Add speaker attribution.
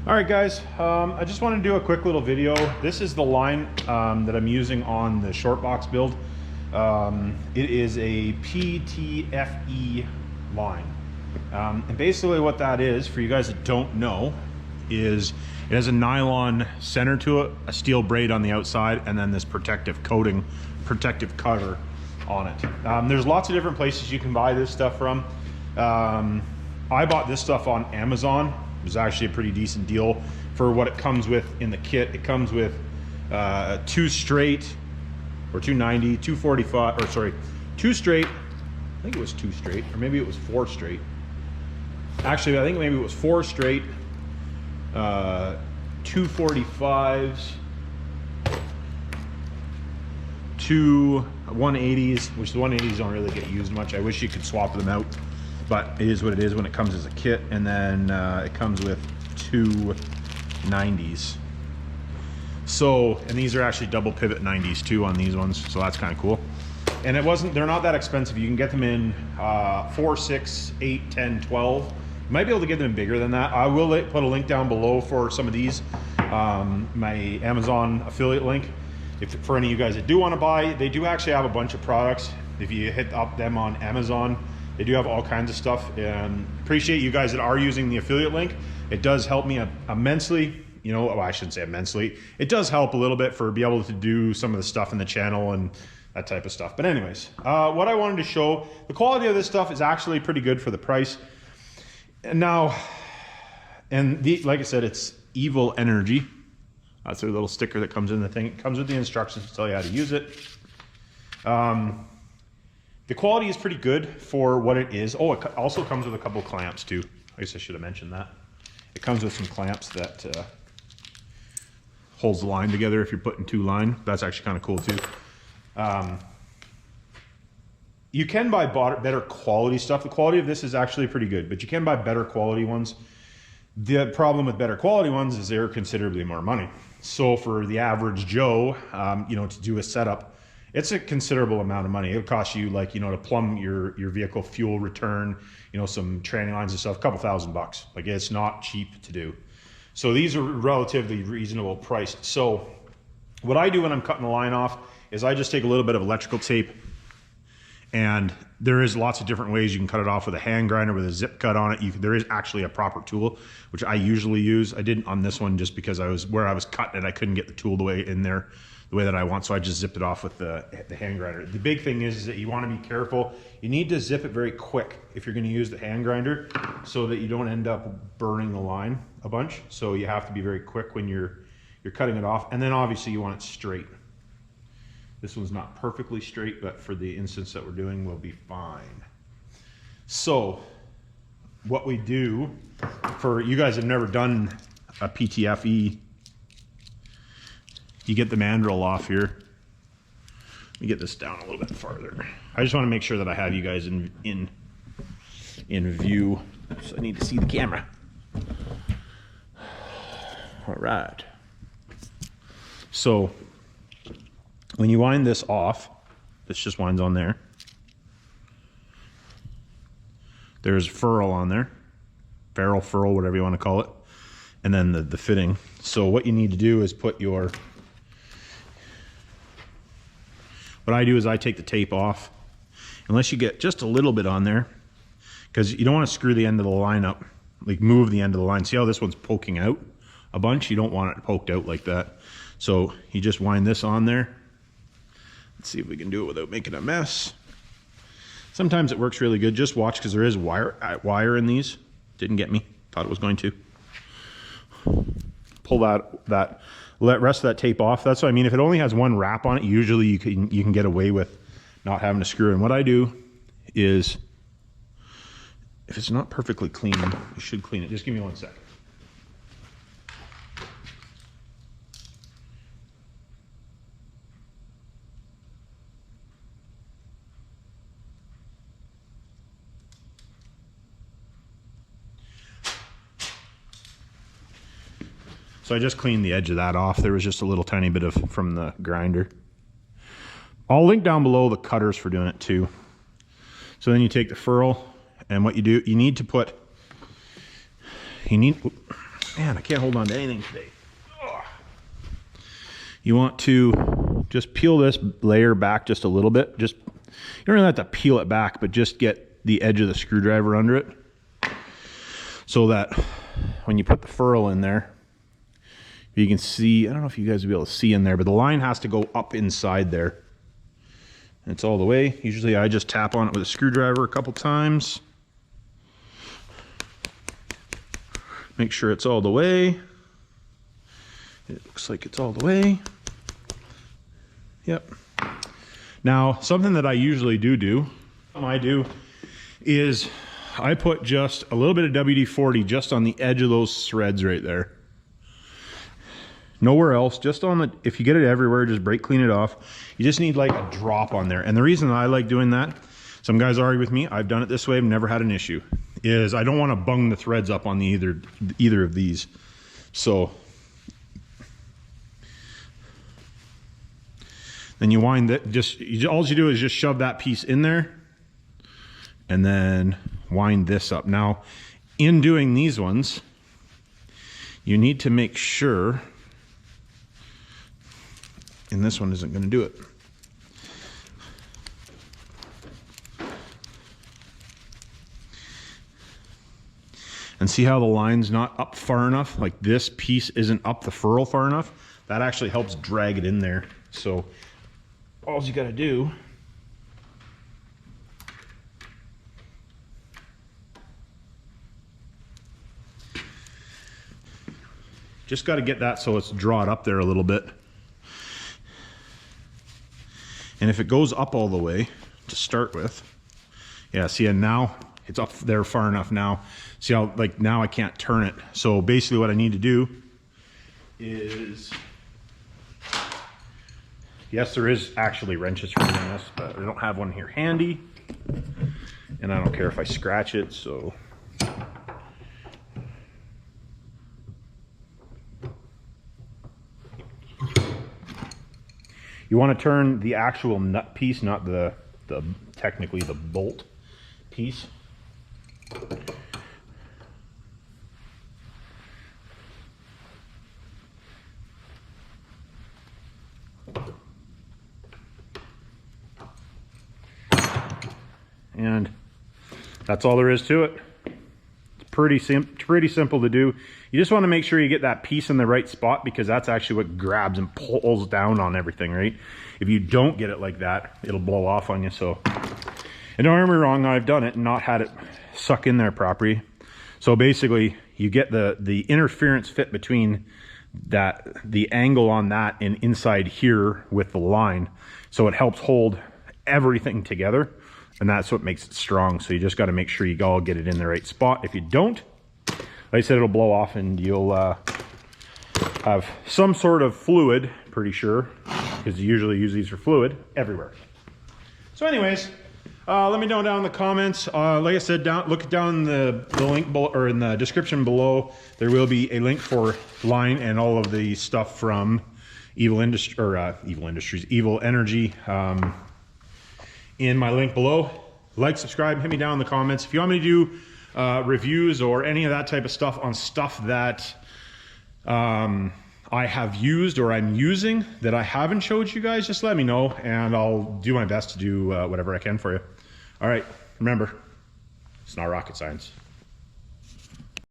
Speaker 1: All right, guys, I just want to do a quick little video. This is the line that I'm using on the short box build. It is a PTFE line. And basically what that is, for you guys that don't know, is it has a nylon center to it, a steel braid on the outside, and then this protective coating, protective cover on it. There's lots of different places you can buy this stuff from. I bought this stuff on Amazon. It was actually a pretty decent deal for what it comes with in the kit. It comes with 2 straight, or 290, 245, or sorry, 2 straight. I think it was 2 straight, or maybe it was 4 straight. Actually, I think maybe it was 4 straight 245s, 2 180s, which the 180s don't really get used much. I wish you could swap them out, but it is what it is when it comes as a kit. And then it comes with 2 90s. So, and these are actually double pivot 90s too on these ones, so that's kind of cool. And they're not that expensive. You can get them in 4, 6, 8, 10, 12. You might be able to get them bigger than that. I will put a link down below for some of these, my Amazon affiliate link. For any of you guys that do want to buy, they do actually have a bunch of products. If you hit up them on Amazon, they do have all kinds of stuff. And appreciate you guys that are using the affiliate link. It does help me immensely. You know, well, I shouldn't say immensely. It does help a little bit for be able to do some of the stuff in the channel and that type of stuff. But anyways, what I wanted to show, the quality of this stuff is actually pretty good for the price. And now, like I said, it's Evil Energy. That's a little sticker that comes in the thing. It comes with the instructions to tell you how to use it. The quality is pretty good for what it is. Oh, it also comes with a couple clamps too. I guess I should have mentioned that. It comes with some clamps that holds the line together if you're putting 2 line. That's actually kind of cool too. You can buy better quality stuff. The quality of this is actually pretty good, but you can buy better quality ones. The problem with better quality ones is they're considerably more money. So for the average Joe, you know, to do a setup, it's a considerable amount of money. It'll cost you, like, you know, to plumb your vehicle fuel return, you know, some training lines and stuff, a couple $1,000. Like, it's not cheap to do. So these are relatively reasonable priced. So what I do when I'm cutting the line off is I just take a little bit of electrical tape, and there is lots of different ways you can cut it off with a hand grinder with a zip cut on it. There is actually a proper tool, which I usually use. I didn't on this one just because where I was cutting it, I couldn't get the tool the way that I want, so I just zipped it off with the hand grinder. The big thing is that you want to be careful. You need to zip it very quick if you're going to use the hand grinder, so that you don't end up burning the line a bunch. So you have to be very quick when you're cutting it off. And then obviously you want it straight. This one's not perfectly straight, but for the instance that we're doing, we'll be fine. So what we do, for you guys that have never done a PTFE, you get the mandrel off here. Let me get this down a little bit farther. I just want to make sure that I have you guys in view. So I need to see the camera. All right. So when you wind this off, this just winds on there. There's ferrule on there, ferrule, whatever you want to call it, and then the fitting. So what you need to do is put what I do is I take the tape off, unless you get just a little bit on there, because you don't want to screw the end of the line up, like move the end of the line. See how this one's poking out a bunch? You don't want it poked out like that. So you just wind this on there. Let's see if we can do it without making a mess. Sometimes it works really good. Just watch, because there is wire in these. Didn't get me. Thought it was going to. Pull that rest of that tape off. That's what I mean. If it only has one wrap on it, usually you can get away with not having to screw in. What I do is, if it's not perfectly clean, you should clean it. Just give me 1 second. So I just cleaned the edge of that off. There was just a little tiny bit from the grinder. I'll link down below the cutters for doing it too. So then you take the ferrule, and what you do, you need to put, Man, I can't hold on to anything today. Ugh. You want to just peel this layer back just a little bit. Just, you don't really have to peel it back, but just get the edge of the screwdriver under it so that when you put the ferrule in there, you can see, I don't know if you guys will be able to see in there, but the line has to go up inside there. And it's all the way. Usually I just tap on it with a screwdriver a couple times. Make sure it's all the way. It looks like it's all the way. Yep. Now, something that I usually do, is I put just a little bit of WD-40 just on the edge of those threads right there. Nowhere else, just on the, if you get it everywhere, just brake clean it off. You just need like a drop on there. And the reason I like doing that, some guys argue with me, I've done it this way, I've never had an issue, is I don't want to bung the threads up on either of these. So then you wind that, all you do is just shove that piece in there and then wind this up. Now, in doing these ones, you need to make sure, and this one isn't going to do it. And see how the line's not up far enough? Like this piece isn't up the ferrule far enough. That actually helps drag it in there. So all you got to do just got to get that so it's drawn up there a little bit. And if it goes up all the way to start with, yeah, see, and now it's up there far enough now. See how, like, now I can't turn it. So basically what I need to do is, yes, there is actually wrenches for doing this, but I don't have one here handy. And I don't care if I scratch it, so. You want to turn the actual nut piece, not the technically the bolt piece. And that's all there is to it. It's pretty simple to do. You just want to make sure you get that piece in the right spot, because that's actually what grabs and pulls down on everything, right? If you don't get it like that, it'll blow off on you. So, and don't get me wrong, I've done it and not had it suck in there properly. So basically, you get the interference fit between the angle on that and inside here with the line. So it helps hold everything together, and that's what makes it strong. So you just got to make sure you all get it in the right spot. If you don't, like I said, it'll blow off and you'll have some sort of fluid, pretty sure, because you usually use these for fluid everywhere. So anyways, let me know down in the comments. Like I said, look down the link below, or in the description below. There will be a link for line and all of the stuff from Evil Energy in my link below. Like, subscribe, hit me down in the comments. If you want me to do reviews or any of that type of stuff on stuff that I have used or I'm using that I haven't showed you guys, just let me know and I'll do my best to do whatever I can for you. All right, remember, it's not rocket science.